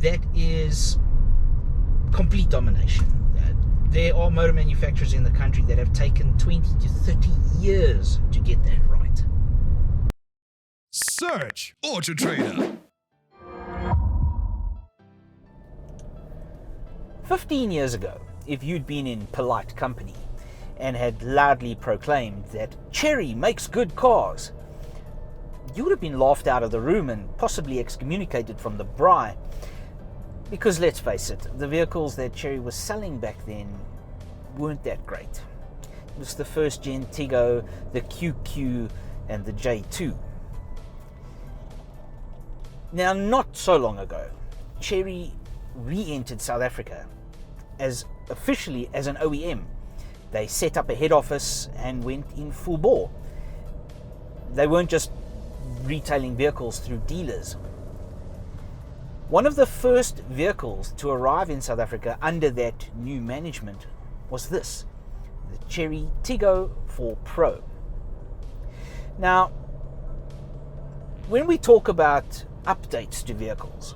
that is complete domination. There are motor manufacturers in the country that have taken 20 to 30 years to get that right. Search AutoTrader. 15 years ago, if you'd been in polite company and had loudly proclaimed that Chery makes good cars, you would have been laughed out of the room and possibly excommunicated from the braai. Because let's face it, the vehicles that Chery was selling back then weren't that great. It was the first gen Tiggo, the QQ and the J2. Now, not so long ago, Chery re-entered South Africa officially as an OEM. They set up a head office and went in full bore. They weren't just retailing vehicles through dealers. One of the first vehicles to arrive in South Africa under that new management was this, the Chery Tiggo 4 Pro. Now, when we talk about updates to vehicles,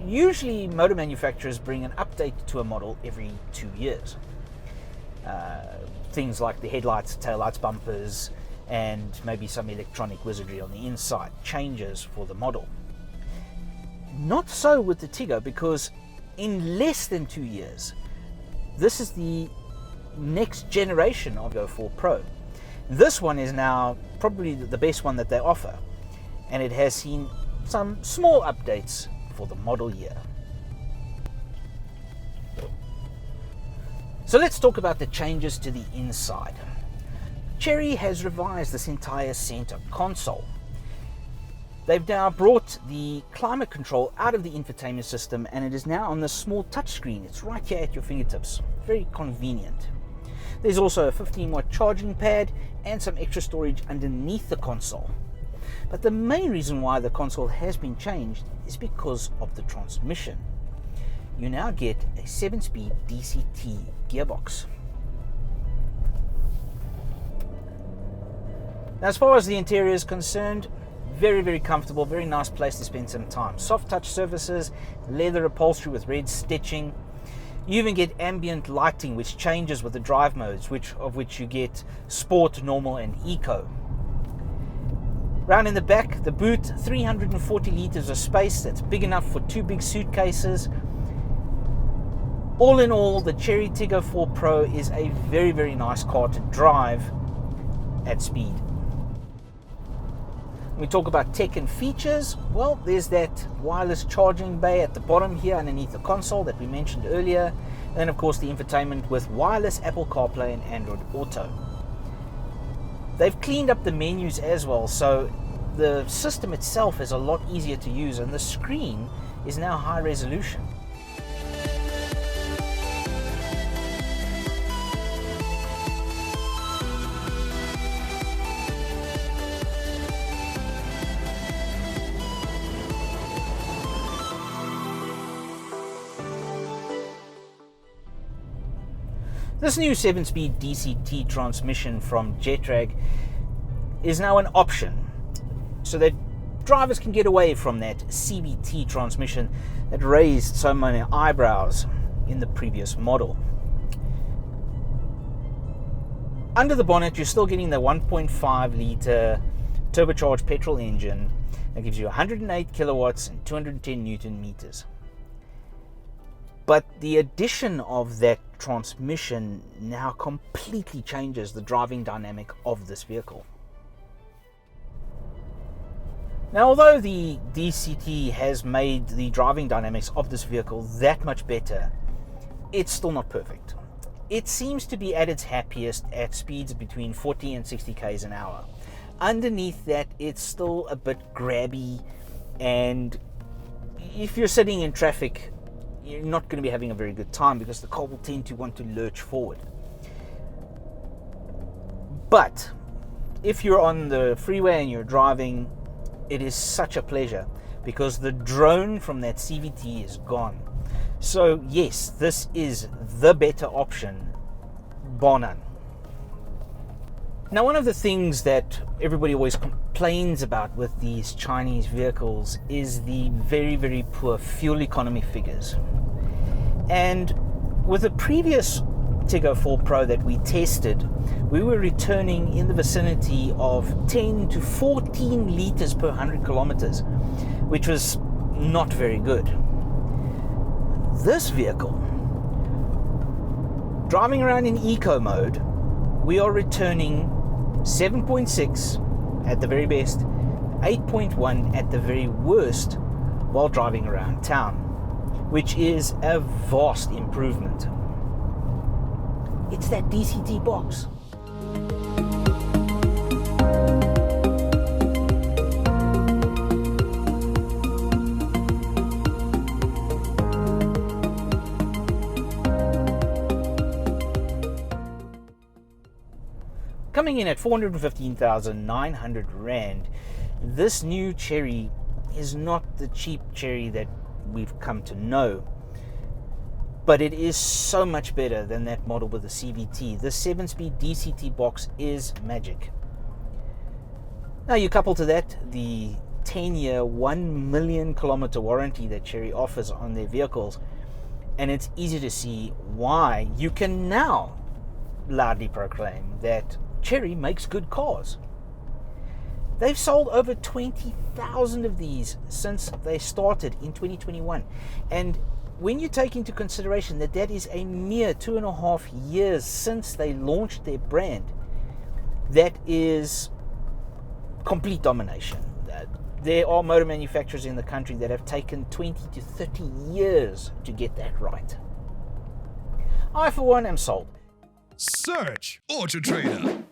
usually motor manufacturers bring an update to a model every 2 years. Things like the headlights, taillights, bumpers, and maybe some electronic wizardry on the inside, changes for the model. Not so with the Tiggo, because in less than 2 years, this is the next generation of Tiggo 4 Pro. This one is now probably the best one that they offer, and it has seen some small updates for the model year. So let's talk about the changes to the inside. Chery has revised this entire center console. They've now brought the climate control out of the infotainment system, and it is now on the small touchscreen. It's right here at your fingertips. Very convenient. There's also a 15-watt charging pad and some extra storage underneath the console. But the main reason why the console has been changed is because of the transmission. You now get a 7-speed DCT gearbox. Now, as far as the interior is concerned, very, very comfortable, very nice place to spend some time. Soft touch surfaces, leather upholstery with red stitching. You even get ambient lighting, which changes with the drive modes, of which you get Sport, Normal and Eco. Round in the back, the boot, 340 litres of space. That's big enough for 2 big suitcases. All in all, the Chery Tiggo 4 Pro is a very, very nice car to drive at speed. When we talk about tech and features, well, there's that wireless charging bay at the bottom here underneath the console that we mentioned earlier. And then, of course, the infotainment with wireless Apple CarPlay and Android Auto. They've cleaned up the menus as well, so the system itself is a lot easier to use, and the screen is now high resolution. This new 7-speed DCT transmission from Jetrag is now an option, so that drivers can get away from that CVT transmission that raised so many eyebrows in the previous model. Under the bonnet, you're still getting the 1.5 litre turbocharged petrol engine that gives you 108 kilowatts and 210 Newton meters. But the addition of that transmission now completely changes the driving dynamic of this vehicle. Now, although the DCT has made the driving dynamics of this vehicle that much better, it's still not perfect. It seems to be at its happiest at speeds between 40 and 60 k's an hour. Underneath that, it's still a bit grabby, and if you're sitting in traffic, you're not going to be having a very good time because the car will tend to want to lurch forward. But if you're on the freeway and you're driving, it is such a pleasure because the drone from that CVT is gone. So yes, this is the better option, bar none. Now, one of the things that everybody always complains about with these Chinese vehicles is the very, very poor fuel economy figures. And with the previous Tiggo 4 Pro that we tested, we were returning in the vicinity of 10 to 14 liters per 100 kilometers, which was not very good. This vehicle, driving around in eco mode, we are returning 7.6 at the very best, 8.1 at the very worst while driving around town, which is a vast improvement. It's that DCT box. Coming in at 415,900 Rand, this new Chery is not the cheap Chery that we've come to know, but it is so much better than that model with the CVT. The 7-speed DCT box is magic. Now you couple to that the 10-year, 1 million kilometer warranty that Chery offers on their vehicles, and it's easy to see why you can now loudly proclaim that Chery makes good cars. They've sold over 20,000 of these since they started in 2021. And when you take into consideration that that is a mere 2.5 years since they launched their brand, that is complete domination. There are motor manufacturers in the country that have taken 20 to 30 years to get that right. I, for one, am sold. Search AutoTrader.